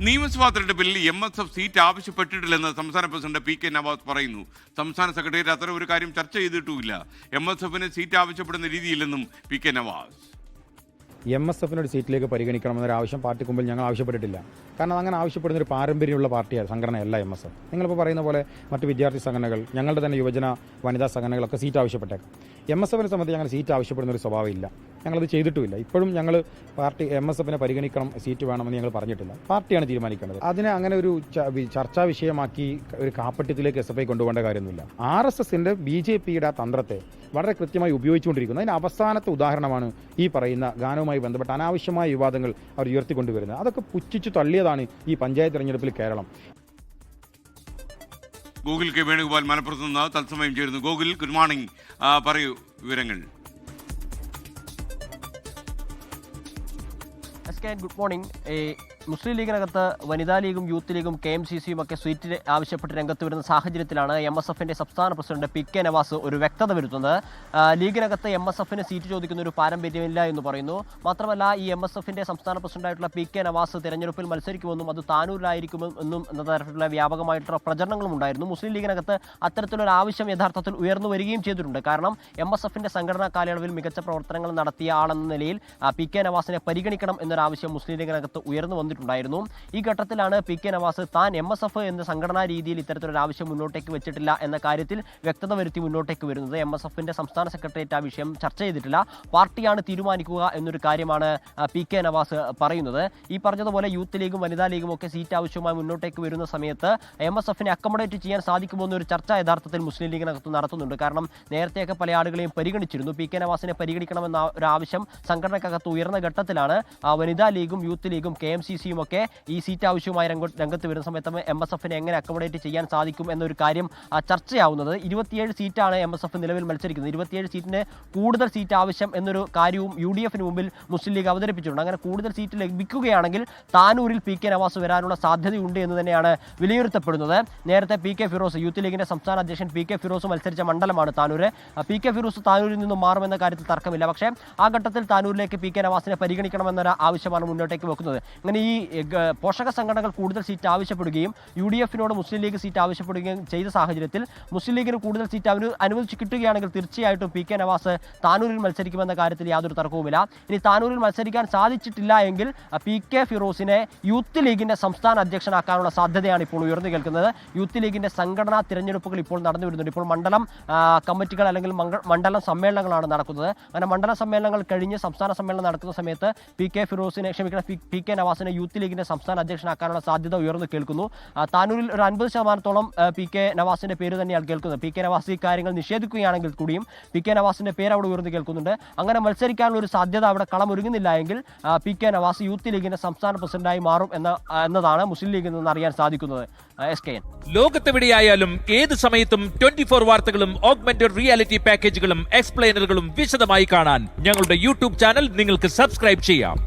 നിയമസഭാ തെരഞ്ഞെടുപ്പിൽ MSF seat ആവശ്യപ്പെട്ടിട്ടില്ലെന്ന് സംസ്ഥാന പ്രസിഡന്റ് PK നവാസ് പറയുന്നു. സംസ്ഥാന സെക്രട്ടേറിയറ്റ് അത്തരം ഒരു കാര്യം ചർച്ച ചെയ്തിട്ടുമില്ല. MSFന് സീറ്റ് ആവശ്യപ്പെടുന്ന രീതിയില്ലെന്നും PK നവാസ്. MSFനൊരു സീറ്റിലേക്ക് പരിഗണിക്കണമെന്നൊരു ആവശ്യം പാർട്ടിക്ക് മുമ്പിൽ ഞങ്ങൾ ആവശ്യപ്പെട്ടിട്ടില്ല. കാരണം അങ്ങനെ ആവശ്യപ്പെടുന്ന ഒരു പാരമ്പര്യമുള്ള പാർട്ടിയാണ്, സംഘടനയല്ല MSF. നിങ്ങളിപ്പോൾ പറയുന്ന പോലെ മറ്റ് വിദ്യാർത്ഥി സംഘടനകൾ, ഞങ്ങളുടെ തന്നെ യുവജന വനിതാ സംഘടനകളൊക്കെ സീറ്റ് ആവശ്യപ്പെട്ടേക്കാം. MSFനെ സംബന്ധിച്ച് അങ്ങനെ സീറ്റ് ആവശ്യപ്പെടുന്ന ഒരു സ്വഭാവമില്ല. ഞങ്ങളത് ചെയ്തിട്ടുമില്ല. ഇപ്പോഴും ഞങ്ങൾ പാർട്ടി MSFനെ പരിഗണിക്കണം, സീറ്റ് വേണമെന്ന് ഞങ്ങൾ പറഞ്ഞിട്ടില്ല. പാർട്ടിയാണ് തീരുമാനിക്കേണ്ടത്. അതിനെ അങ്ങനെ ഒരു ചർച്ചാ വിഷയമാക്കി ഒരു കാപ്പട്യത്തിലേക്ക് SFI കൊണ്ടുപോകേണ്ട കാര്യമൊന്നുമില്ല. RSSന്റെ BJPയുടെ ആ തന്ത്രത്തെ വളരെ കൃത്യമായി ഉപയോഗിച്ചുകൊണ്ടിരിക്കുന്നു. അതിന് അവസാനത്തെ ഉദാഹരണമാണ് ഈ പറയുന്ന ഗാനവുമായി ബന്ധപ്പെട്ട അനാവശ്യമായ വിവാദങ്ങൾ അവർ ഉയർത്തിക്കൊണ്ടുവരുന്നത്. അതൊക്കെ പുച്ഛിച്ചു തള്ളിയതാണ് ഈ പഞ്ചായത്ത് തെരഞ്ഞെടുപ്പിൽ കേരളം. ഗൂഗിൾ കെ വേണുഗോപാൽ മലപ്പുറത്ത് നിന്ന് തത്സമയം ചേരുന്നു. Google, good morning. പറയൂ വിവരങ്ങൾ. Good morning. മുസ്ലിം ലീഗിനകത്ത് വനിതാ ലീഗും യൂത്ത് ലീഗും KMCCയും ഒക്കെ സീറ്റ് ആവശ്യപ്പെട്ട് രംഗത്ത് വരുന്ന സാഹചര്യത്തിലാണ് MSFന്റെ സംസ്ഥാന പ്രസിഡന്റ് PK നവാസ് ഒരു വ്യക്തത വരുത്തുന്നത്. ലീഗിനകത്ത് MSFന് സീറ്റ് ചോദിക്കുന്ന ഒരു പാരമ്പര്യമില്ല എന്ന് പറയുന്നു. മാത്രമല്ല, ഈ MSFന്റെ സംസ്ഥാന പ്രസിഡന്റായിട്ടുള്ള PK നവാസ് തെരഞ്ഞെടുപ്പിൽ മത്സരിക്കുമെന്നും അത് താനൂരിലായിരിക്കുമെന്നും എന്ന തരത്തിലുള്ള വ്യാപകമായിട്ടുള്ള പ്രചരണങ്ങളും ഉണ്ടായിരുന്നു. മുസ്ലിം ലീഗിനകത്ത് അത്തരത്തിലൊരു ആവശ്യം യഥാർത്ഥത്തിൽ ഉയർന്നു വരികയും ചെയ്തിട്ടുണ്ട്. കാരണം MSFന്റെ സംഘടനാ കാലയളവിൽ മികച്ച പ്രവർത്തനങ്ങൾ നടത്തിയ ആളെന്ന നിലയിൽ PK നവാസിനെ പരിഗണിക്കണം എന്നൊരാവശ്യം മുസ്ലിം ലീഗിനകത്ത് ഉയർന്നു വന്നിട്ടുണ്ടായിരുന്നു. ഈ ഘട്ടത്തിലാണ് PK നവാസ് താൻ MSF എന്ന സംഘടനാ രീതിയിൽ ഇത്തരത്തിലൊരു ആവശ്യം മുന്നോട്ടേക്ക് വെച്ചിട്ടില്ല എന്ന കാര്യത്തിൽ വ്യക്തത വരുത്തി മുന്നോട്ടേക്ക് വരുന്നത്. MSFന്റെ സംസ്ഥാന സെക്രട്ടേറിയറ്റ് ആ വിഷയം ചർച്ച ചെയ്തിട്ടില്ല, പാർട്ടിയാണ് തീരുമാനിക്കുക എന്നൊരു കാര്യമാണ് PK നവാസ് പറയുന്നത്. ഈ പറഞ്ഞതുപോലെ യൂത്ത് ലീഗും വനിതാ ലീഗും ഒക്കെ സീറ്റ് ആവശ്യമായി മുന്നോട്ടേക്ക് വരുന്ന സമയത്ത് MSFനെ അക്കോമഡേറ്റ് ചെയ്യാൻ സാധിക്കുമോ എന്നൊരു ചർച്ച യഥാർത്ഥത്തിൽ മുസ്ലിം ലീഗിനകത്ത് നടത്തുന്നുണ്ട്. കാരണം നേരത്തെയൊക്കെ പല ആളുകളെയും പരിഗണിച്ചിരുന്നു. PK നവാസിനെ പരിഗണിക്കണമെന്ന ഒരു ആവശ്യം സംഘടനക്കകത്ത് ഉയർന്ന ഘട്ടത്തിലാണ് വനിതാ ലീഗും യൂത്ത് ലീഗും KMCCയും ഒക്കെ ഈ സീറ്റ് ആവശ്യവുമായി രംഗത്ത് വരുന്ന സമയത്ത് MSFനെ എങ്ങനെ അക്കോമഡേറ്റ് ചെയ്യാൻ സാധിക്കും എന്നൊരു കാര്യം ചർച്ചയാവുന്നത്. 27 സീറ്റാണ് MSF നിലവിൽ മത്സരിക്കുന്നത്. 27 സീറ്റിന് കൂടുതൽ സീറ്റ് ആവശ്യം എന്നൊരു കാര്യവും UDFന് മുമ്പിൽ മുസ്ലിം ലീഗ് അവതരിപ്പിച്ചിട്ടുണ്ട്. അങ്ങനെ കൂടുതൽ സീറ്റ് ലഭിക്കുകയാണെങ്കിൽ താനൂരിൽ PK നവാസ് വരാനുള്ള സാധ്യതയുണ്ട് എന്ന് തന്നെയാണ് വിലയിരുത്തപ്പെടുന്നത്. നേരത്തെ PK ഫിറോസ്, യൂത്ത് ലീഗിന്റെ സംസ്ഥാന അധ്യക്ഷൻ PK ഫിറോസ് മത്സരിച്ച മണ്ഡലമാണ് താനൂര്. PK ഫിറോസ് താനൂരിൽ നിന്നും മാറുമെന്ന കാര്യത്തിൽ തർക്കമില്ല. പക്ഷേ ആ ഘട്ടത്തിൽ താനൂരിലേക്ക് PK നവാസിനെ പരിഗണിക്കണമെന്നൊരു ആവശ്യമാണ് മുന്നോട്ടേക്ക് വെക്കുന്നത്. അങ്ങനെ ഈ പോഷക സംഘടനകൾ കൂടുതൽ സീറ്റ് ആവശ്യപ്പെടുകയും UDFനോട് മുസ്ലിം ലീഗ് സീറ്റ് ആവശ്യപ്പെടുകയും ചെയ്ത സാഹചര്യത്തിൽ മുസ്ലിം ലീഗിന് കൂടുതൽ സീറ്റ് അനുവദിച്ച് കിട്ടുകയാണെങ്കിൽ തീർച്ചയായിട്ടും PK നവാസ് താനൂരിൽ മത്സരിക്കുമെന്ന കാര്യത്തിൽ യാതൊരു തർക്കവുമില്ല. ഇനി താനൂരിൽ മത്സരിക്കാൻ സാധിച്ചിട്ടില്ല എങ്കിൽ PK ഫിറോസിനെ യൂത്ത് ലീഗിന്റെ സംസ്ഥാന അധ്യക്ഷനാക്കാനുള്ള സാധ്യതയാണ് ഇപ്പോൾ ഉയർന്നു കേൾക്കുന്നത്. യൂത്ത് ലീഗിന്റെ സംഘടനാ തിരഞ്ഞെടുപ്പുകൾ ഇപ്പോൾ നടന്നു വരുന്നുണ്ട്. ഇപ്പോൾ മണ്ഡലം കമ്മിറ്റികൾ അല്ലെങ്കിൽ മണ്ഡലം സമ്മേളനങ്ങളാണ് നടക്കുന്നത്. അങ്ങനെ മണ്ഡല സമ്മേളനങ്ങൾ കഴിഞ്ഞ് സംസ്ഥാന സമ്മേളനം നടക്കുന്ന സമയത്ത് PK നവാസിനെ യൂത്ത് ലീഗിന്റെ സംസ്ഥാന അധ്യക്ഷനാക്കാനുള്ള സാധ്യത ഉയർന്നു കേൾക്കുന്നു. താനൂരിൽ ഒരു 50% PK നവാസിന്റെ പേര് തന്നെയാണ് കേൾക്കുന്നത്. PK നവാസ് ഈ കാര്യങ്ങൾ നിഷേധിക്കുകയാണെങ്കിൽ കൂടിയും PK നവാസിന്റെ പേര് അവിടെ ഉയർന്നു കേൾക്കുന്നുണ്ട്. അങ്ങനെ മത്സരിക്കാനുള്ള ഒരു സാധ്യത അവിടെ കളമൊരുങ്ങുന്നില്ല എങ്കിൽ PK നവാസ് യൂത്ത് ലീഗിന്റെ സംസ്ഥാന പ്രസിഡന്റായി മാറും എന്നതാണ് മുസ്ലിം ലീഗിൽ നിന്ന് അറിയാൻ സാധിക്കുന്നത്. SKN ലോകത്തെവിടെയായാലും ഏത് സമയത്തും 24 വാർത്തകളും ഓഗ്മെന്റഡ് റിയാലിറ്റി പാക്കേജുകളും എക്സ്പ്ലെയിനറുകളും വിശദമായി കാണാൻ ഞങ്ങളുടെ YouTube ചാനൽ നിങ്ങൾക്ക് സബ്സ്ക്രൈബ് ചെയ്യാം.